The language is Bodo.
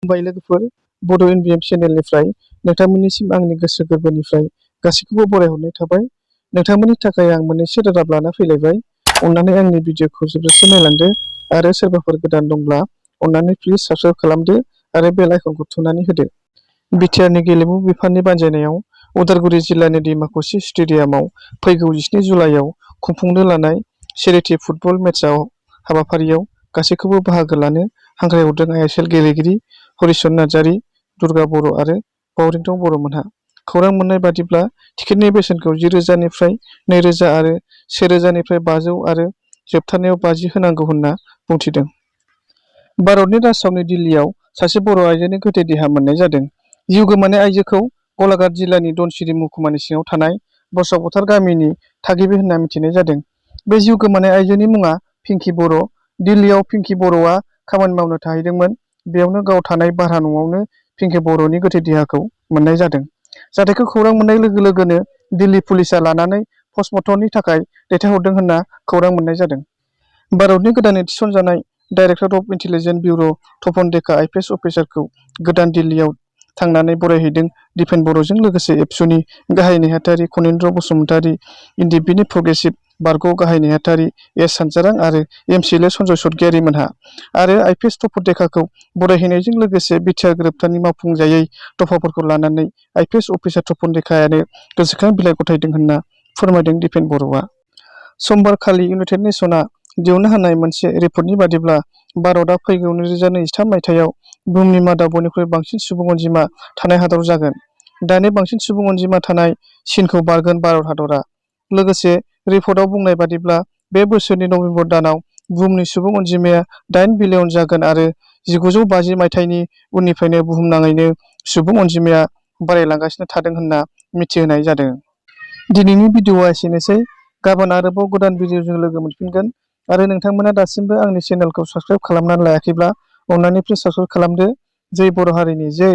खुलुमबाय लोगोफोर, बड' एनबिएम चेनेलनिफ्राय नोंथांमोननिसिम आंनि गोसो गोरबोनिफ्राय गासैखौबो बरायहरनाय थाबाय। नोंथांमोननि थाखाय आं मोननैसो रादाब लाना फैलायबाय। अननानै आंनि भिडिअखौ जोबजासिम नायलांदो आरो सोरबाफोर गोदान दंब्ला अननानै प्लिज साबस्क्राइब खालामदो आरो बेल आइकनखौ थुनानै होदो। बिटिआरनि गेलेमु बिफाननि बानजायनायाव उदालगुरि जिल्लानि दैमाखोसि स्टेडियामाव फैगौ 17 जुलाइआव खुंफुंनो लानाय चेरिटि फुटबल मेचआव हाबाफारियाव गासैखौबो बाहागो लानो हांख्रायहरदों आइएसएल गेलेगिरि हरिचरन नार्जारि, दुर्गा बर' आरो बावरिंथं बर'मोनहा। खौरां मोननाय बादिब्ला टिकेटनि बेसेनखौ 10,000 निफ्राय 2,000 आरो 1,000 निफ्राय 500 आरो जोबथारनायाव 50 होनांगौ होनना बुंथिदों। भारतनि राजथावनि दिल्लीयाव सासे बर' आइजोनि गोथै देहा मोननाय जादों। जिउ गोमानाय आइजोखौ गलाघाट जिल्लानि धनसिरि महकुमानि सिङाव थानाय बरसावफोथार गामिनि थागिबि होनना मिथिनाय जादों। बे जिउ गोमानाय आइजोनि मुङा पिंकि बर'। दिल्लीयाव पिंकि बर'आ खामानि मावनो थाहैदोंमोन। बेयावनो गाव थानाय भारा न'आवनो पिंकि बर'नि गोथै देहाखौ मोननाय जादों। जाथायखौ खौरां मोननाय लोगो लोगोनो दिल्ली पुलिसआ लानानै पस्टमर्टमनि थाखाय दैथायहरदों होनना खौरां मोननाय जादों। भारतनि गोदानै थिसनजानाय director of intelligence bureau' Tapan Deka IPS अफिसारखौ गोदान दिल्लीयाव थांनानै बरायहैदों दिपेन बर'जों लोगोसे एबसुनि गाहाय नेहाथारि खनीन्द्र बसुमतारी, एनडिएफबिनि प्रग्रेसिभ बारग' गाहाय नेहाथारि एस सानजारां आरो एमसिएलए सन्जय सर्गियारी मोनहा। आरो आइपिएस तपन डेकाखौ बरायहैनायजों लोगोसे बिटिआर गोरोबथानि मावफुंजायै दफाफोरखौ लानानै आइपिएस अफिसार तपन डेकायानो गोसोखां बिलाइ गथायदों होनना फोरमायदों दिपेन बर'आ। समबार खालि इउनाइटेड नेशनआ दिहुननो हानाय मोनसे रिपर्टनि बादिब्ला भारतआ फैगौ 2023 मायथाइयाव बुहुमनि मादाव बयनिख्रुइ बांसिन सुबुं अनजिमा थानाय हादर जागोन। दानि बांसिन सुबुं अनजिमा थानाय चीनखौ बारगोन भारत हादरा। लोगोसे रिपर्टआव बुंनाय बादिब्ला बे बोसोरनि नबेम्बर दानाव बुहुमनि सुबुं अनजिमाया 8 बिलियन जागोन आरो 1950 मायथाइनि उननिफ्रायनो बुहुमनाङैनो सुबुं अनजिमाया बारायलांगासिनो थादों होनना मिथिहोनाय जादों। दिनैनि भिडिअआ एसेनोसै। गाबोन आरोबाव गोदान भिडिअजों लोगो मोनफिनगोन। आरो नोंथांमोना दासिमबो आंनि चेनेलखौ साबस्क्राइब खालामनानै लायाखैब्ला अननानै प्लिज साबस्क्राइब खालामदो। जै बर' हारिनि जै।